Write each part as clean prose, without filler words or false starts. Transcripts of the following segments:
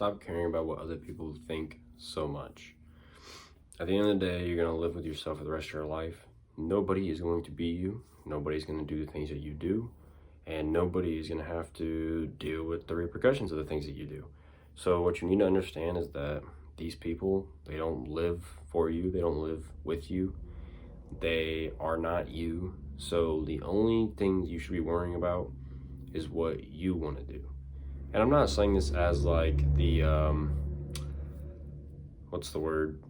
stop caring about what other people think so much. At the end of the day, you're going to live with yourself for the rest of your life. Nobody is going to be you. Nobody's going to do the things that you do. And nobody is going to have to deal with the repercussions of the things that you do. So what you need to understand is that these people, they don't live for you. They don't live with you. They are not you. So the only thing you should be worrying about is what you want to do. And I'm not saying this as like the, what's the word?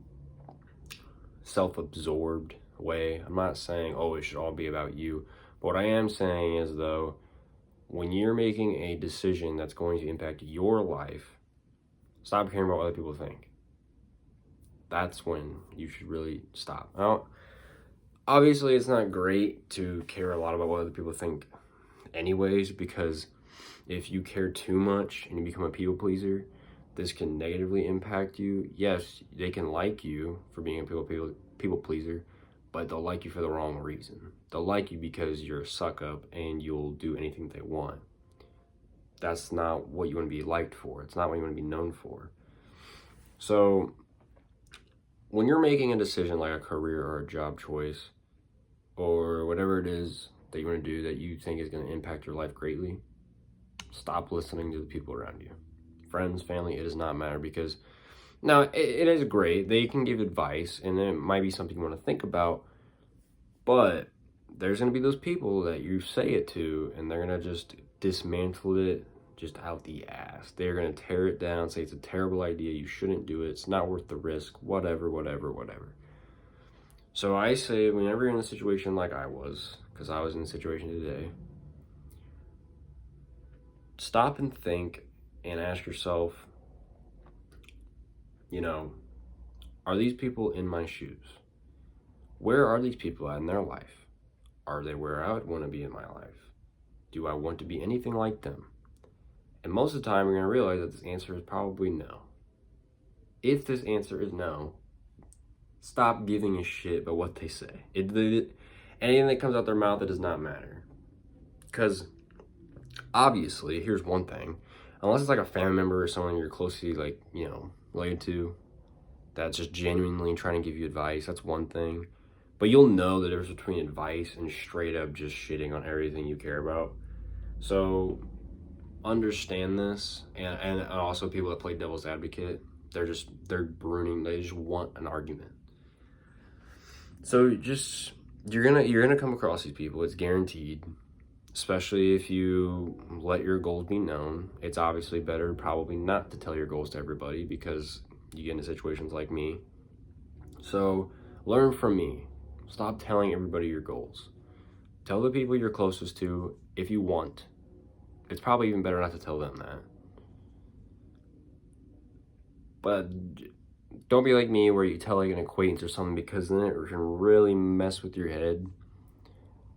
Self-absorbed way. I'm not saying, oh, it should all be about you. But what I am saying is, though, when you're making a decision that's going to impact your life, stop caring about what other people think. That's when you should really stop. Now, obviously, it's not great to care a lot about what other people think anyways, because if you care too much and you become a people pleaser, this can negatively impact you. Yes, they can like you for being a people pleaser, but they'll like you for the wrong reason. They'll like you because you're a suck up and you'll do anything they want. That's not what you want to be liked for. It's not what you want to be known for. So when you're making a decision like a career or a job choice or whatever it is that you want to do that you think is going to impact your life greatly, stop listening to the people around you. Friends, family, it does not matter, because now it is great. They can give advice and it might be something you want to think about, but there's going to be those people that you say it to and they're going to just dismantle it just out the ass. They're going to tear it down, say it's a terrible idea, you shouldn't do it, it's not worth the risk, whatever. So I say, whenever you're in a situation like I was, because I was in a situation today, stop and think and ask yourself, are these people in my shoes? Where are these people at in their life? Are they where I would want to be in my life? Do I want to be anything like them? And most of the time, you're going to realize that this answer is probably no. If this answer is no, stop giving a shit about what they say. Anything that comes out their mouth, it does not matter. Because obviously, here's one thing. Unless it's like a family member or someone you're closely, related to, that's just genuinely trying to give you advice, that's one thing. But you'll know the difference between advice and straight up just shitting on everything you care about. So understand this. And also people that play devil's advocate, they're bruning, they just want an argument. So you're gonna come across these people, it's guaranteed. Especially if you let your goals be known. It's obviously better probably not to tell your goals to everybody, because you get into situations like me. So learn from me. Stop telling everybody your goals. Tell the people you're closest to if you want. It's probably even better not to tell them that. But don't be like me where you tell like an acquaintance or something, because then it can really mess with your head.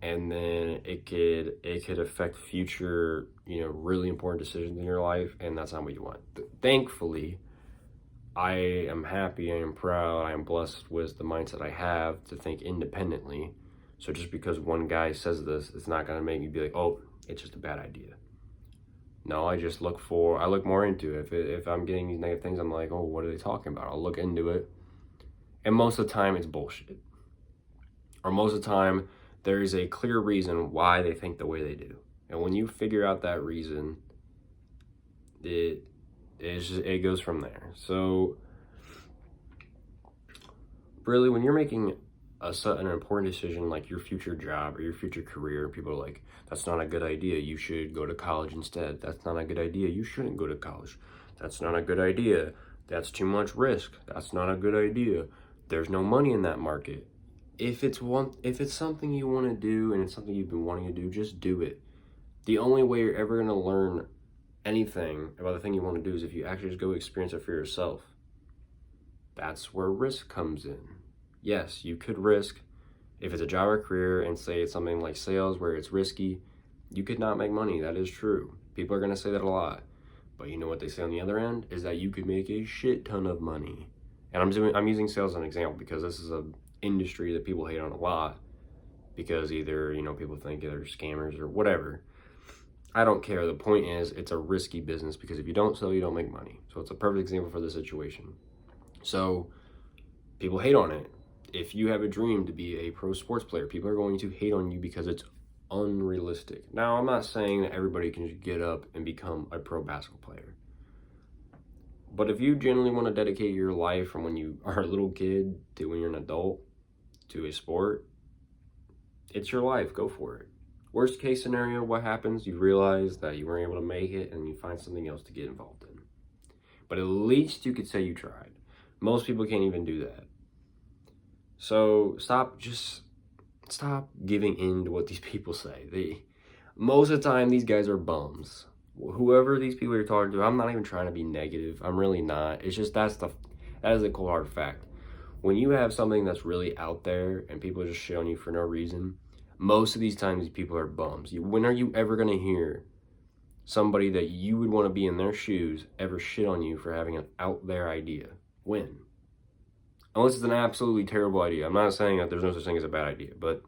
And then it could affect future, really important decisions in your life, and that's not what you want. Thankfully, I am happy, I am proud, I am blessed with the mindset I have to think independently. So just because one guy says this, it's not gonna make me be like, oh, it's just a bad idea. No, I look more into it. If I'm getting these negative things, I'm like, oh, what are they talking about? I'll look into it. And most of the time, it's bullshit. Or most of the time, there is a clear reason why they think the way they do. And when you figure out that reason, it goes from there. So really, when you're making an important decision like your future job or your future career, people are like, that's not a good idea, you should go to college instead. That's not a good idea, you shouldn't go to college. That's not a good idea, that's too much risk. That's not a good idea, there's no money in that market. If it's something you want to do and it's something you've been wanting to do, just do it. The only way you're ever going to learn anything about the thing you want to do is if you actually just go experience it for yourself. That's where risk comes in. Yes, you could risk. If it's a job or career, and say it's something like sales where it's risky, you could not make money. That is true. People are going to say that a lot. But you know what they say on the other end is that you could make a shit ton of money. And I'm using sales as an example because this is a industry that people hate on a lot, because either people think they're scammers or whatever. I don't care. The point is, it's a risky business because if you don't sell, you don't make money. So it's a perfect example for the situation. So people hate on it. If you have a dream to be a pro sports player, people are going to hate on you because it's unrealistic. Now, I'm not saying that everybody can just get up and become a pro basketball player. But if you genuinely want to dedicate your life from when you are a little kid to when you're an adult to a sport, it's your life. Go for it. Worst case scenario, what happens? You realize that you weren't able to make it and you find something else to get involved in. But at least you could say you tried. Most people can't even do that. So stop giving in to what these people say. Most of the time, these guys are bums. Whoever these people you're talking to, I'm not even trying to be negative. I'm really not. It's just that is a cold hard fact. When you have something that's really out there and people just shit on you for no reason, most of these times these people are bums. When are you ever going to hear somebody that you would want to be in their shoes ever shit on you for having an out there idea? When? Unless it's an absolutely terrible idea. I'm not saying that there's no such thing as a bad idea, but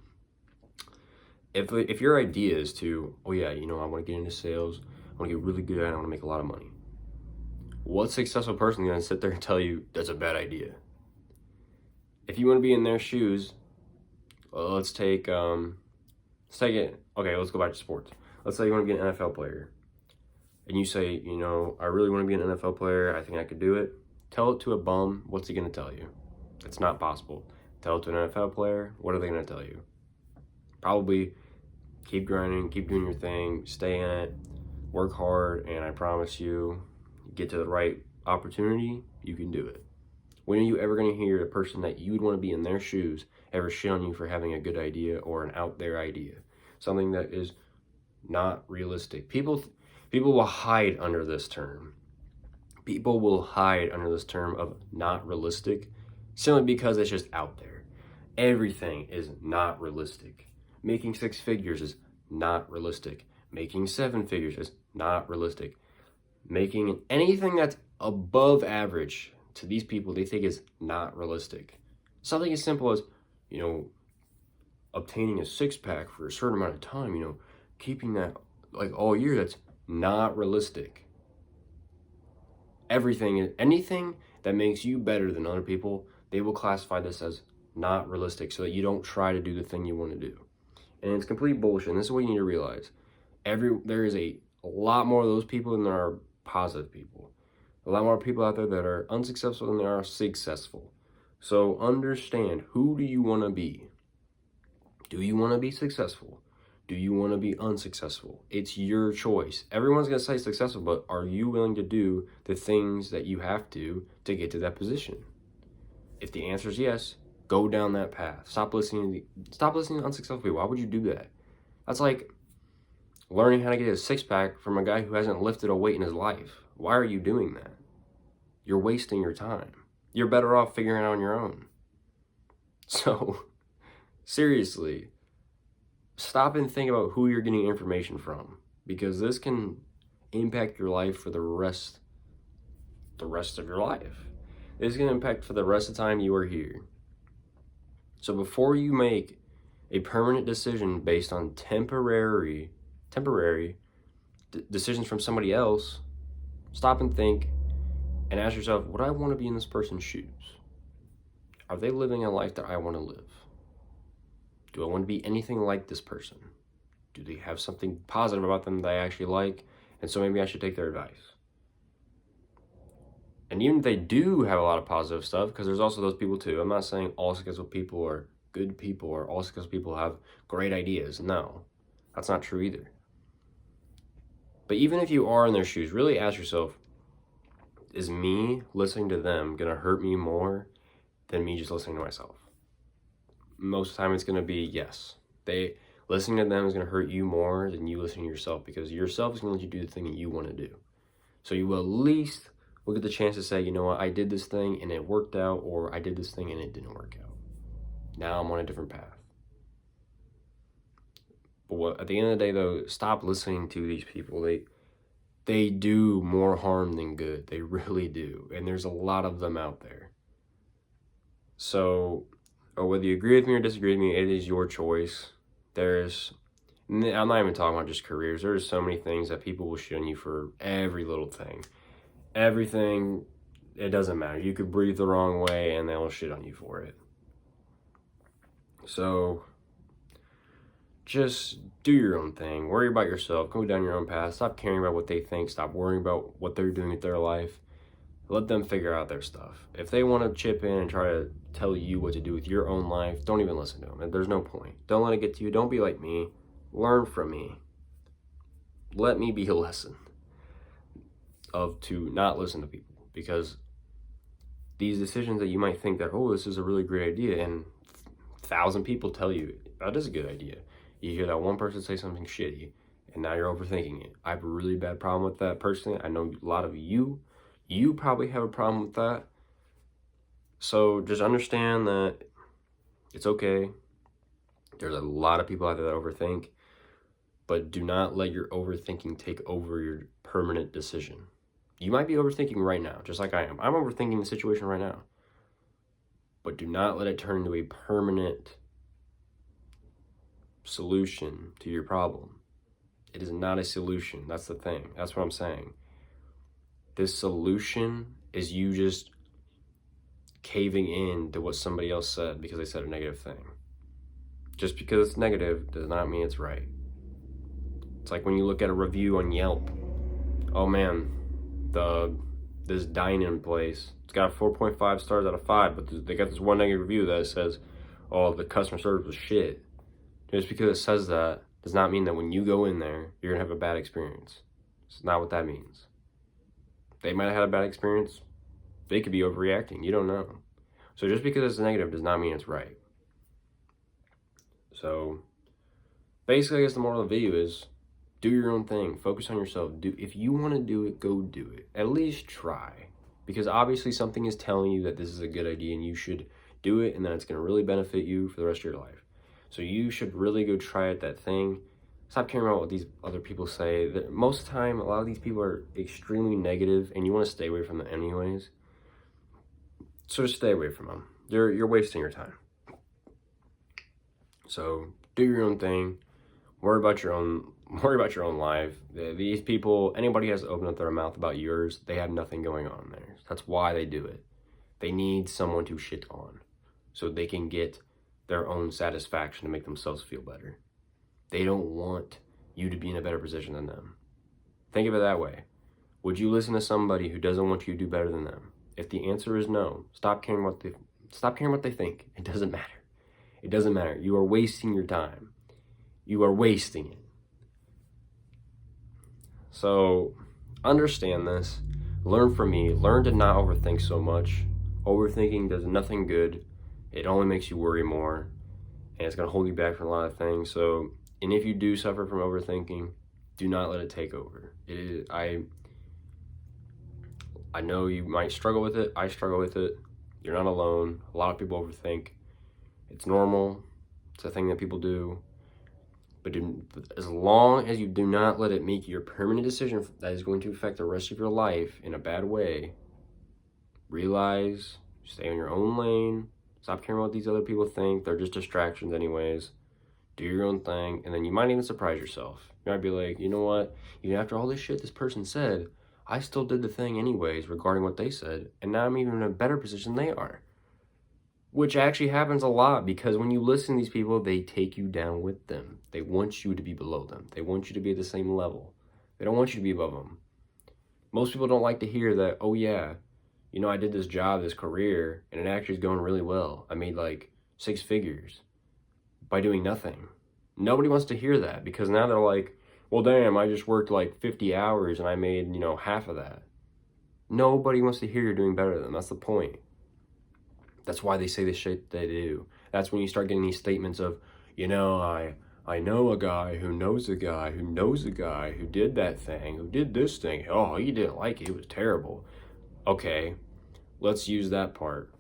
if your idea is to, oh yeah, I want to get into sales, I want to get really good at it, I want to make a lot of money. What successful person is going to sit there and tell you that's a bad idea? If you want to be in their shoes, well, let's take it. Okay, let's go back to sports. Let's say you want to be an NFL player, and you say, I really want to be an NFL player. I think I could do it. Tell it to a bum. What's he going to tell you? It's not possible. Tell it to an NFL player. What are they going to tell you? Probably keep grinding, keep doing your thing, stay in it, work hard, and I promise you, get to the right opportunity, you can do it. When are you ever going to hear a person that you would want to be in their shoes ever shit on you for having a good idea or an out there idea? Something that is not realistic. People will hide under this term. People will hide under this term of not realistic simply because it's just out there. Everything is not realistic. Making 6 figures is not realistic. Making 7 figures is not realistic. Making anything that's above average to these people, they think is not realistic. Something as simple as, obtaining a 6-pack for a certain amount of time, keeping that like all year, that's not realistic. Anything that makes you better than other people, they will classify this as not realistic so that you don't try to do the thing you want to do. And it's complete bullshit. And this is what you need to realize. There is a lot more of those people than there are positive people. A lot more people out there that are unsuccessful than there are successful. So understand, who do you want to be? Do you want to be successful? Do you want to be unsuccessful? It's your choice. Everyone's going to say successful, but are you willing to do the things that you have to get to that position? If the answer is yes, go down that path. Stop listening to unsuccessful people. Why would you do that? That's like learning how to get a 6-pack from a guy who hasn't lifted a weight in his life. Why are you doing that? You're wasting your time. You're better off figuring it out on your own. So, seriously, stop and think about who you're getting information from, because this can impact your life for the rest of your life. This is going to impact for the rest of the time you are here. So before you make a permanent decision based on temporary decisions from somebody else, stop and think and ask yourself, would I want to be in this person's shoes? Are they living a life that I want to live? Do I want to be anything like this person? Do they have something positive about them that I actually like? And so maybe I should take their advice. And even if they do have a lot of positive stuff, because there's also those people too. I'm not saying all successful people are good people or all successful people have great ideas. No, that's not true either. But even if you are in their shoes, really ask yourself, is me listening to them going to hurt me more than me just listening to myself? Most of the time it's going to be yes. Listening to them is going to hurt you more than you listening to yourself, because yourself is going to let you do the thing that you want to do. So you will at least will get the chance to say, you know what, I did this thing and it worked out, or I did this thing and it didn't work out. Now I'm on a different path. But at the end of the day, though, stop listening to these people. They do more harm than good. They really do. And there's a lot of them out there. So, whether you agree with me or disagree with me, it is your choice. There's I'm not even talking about just careers. There's so many things that people will shit on you for every little thing. Everything, it doesn't matter. You could breathe the wrong way and they'll shit on you for it. So just do your own thing. Worry about yourself. Go down your own path. Stop caring about what they think. Stop worrying about what they're doing with their life. Let them figure out their stuff. If they want to chip in and try to tell you what to do with your own life, don't even listen to them. There's no point. Don't let it get to you. Don't be like me. Learn from me. Let me be a lesson of to not listen to people, because these decisions that you might think that, oh, this is a really great idea, and 1,000 people tell you that is a good idea. You hear that one person say something shitty, and now you're overthinking it. I have a really bad problem with that personally. I know a lot of you probably have a problem with that. So just understand that it's okay. There's a lot of people out there that overthink, but do not let your overthinking take over your permanent decision. You might be overthinking right now, just like I am. I'm overthinking the situation right now. But do not let it turn into a permanent solution to your problem. It is not a solution. That's the thing. That's what I'm saying. This solution is you just caving in to what somebody else said because they said a negative thing. Just because it's negative does not mean it's right. It's like when you look at a review on Yelp. Oh man, this dine-in place, it's got 4.5 stars out of 5, but they got this one negative review that says, oh, the customer service was shit. Just because it says that does not mean that when you go in there, you're gonna have a bad experience. It's not what that means. They might have had a bad experience. They could be overreacting. You don't know. So just because it's negative does not mean it's right. So basically, I guess the moral of the video is do your own thing. Focus on yourself. If you want to do it, go do it. At least try. Because obviously something is telling you that this is a good idea and you should do it, and then it's going to really benefit you for the rest of your life. So you should really go try it, that thing. Stop caring about what these other people say. Most of the time, a lot of these people are extremely negative, and you want to stay away from them anyways. So just stay away from them. You're wasting your time. So do your own thing. Worry about your own life. These people, anybody has to open up their mouth about yours, they have nothing going on there. That's why they do it. They need someone to shit on so they can get their own satisfaction to make themselves feel better. They don't want you to be in a better position than them. Think of it that way. Would you listen to somebody who doesn't want you to do better than them? If the answer is no, stop caring what they think. It doesn't matter. It doesn't matter. You are wasting your time. You are wasting it. So understand this. Learn from me. Learn to not overthink so much. Overthinking does nothing good. It only makes you worry more, and it's going to hold you back from a lot of things. So, and if you do suffer from overthinking, do not let it take over. I know you might struggle with it. I struggle with it. You're not alone. A lot of people overthink. It's normal. It's a thing that people do. But as long as you do not let it make your permanent decision that is going to affect the rest of your life in a bad way, realize, stay on your own lane, stop caring what these other people think. They're just distractions anyways. Do your own thing, and then you might even surprise yourself. You might be like, you know what? Even after all this shit this person said, I still did the thing anyways regarding what they said, and now I'm even in a better position than they are. Which actually happens a lot, because when you listen to these people, they take you down with them. They want you to be below them. They want you to be at the same level. They don't want you to be above them. Most people don't like to hear that, oh yeah, you know, I did this job, this career, and it actually is going really well. I made like 6 figures by doing nothing. Nobody wants to hear that, because now they're like, well, damn, I just worked like 50 hours and I made, half of that. Nobody wants to hear you're doing better than them. That's the point. That's why they say the shit they do. That's when you start getting these statements of, I know a guy who knows a guy who knows a guy who did that thing, who did this thing. Oh, he didn't like it. It was terrible. Okay, let's use that part.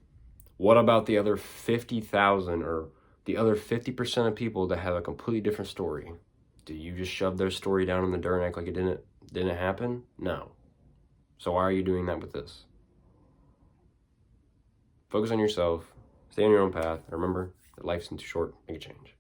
What about the other 50,000 or the other 50% of people that have a completely different story? Do you just shove their story down in the dirt and act like it didn't happen? No. So why are you doing that with this? Focus on yourself. Stay on your own path. Remember that life's too short. Make a change.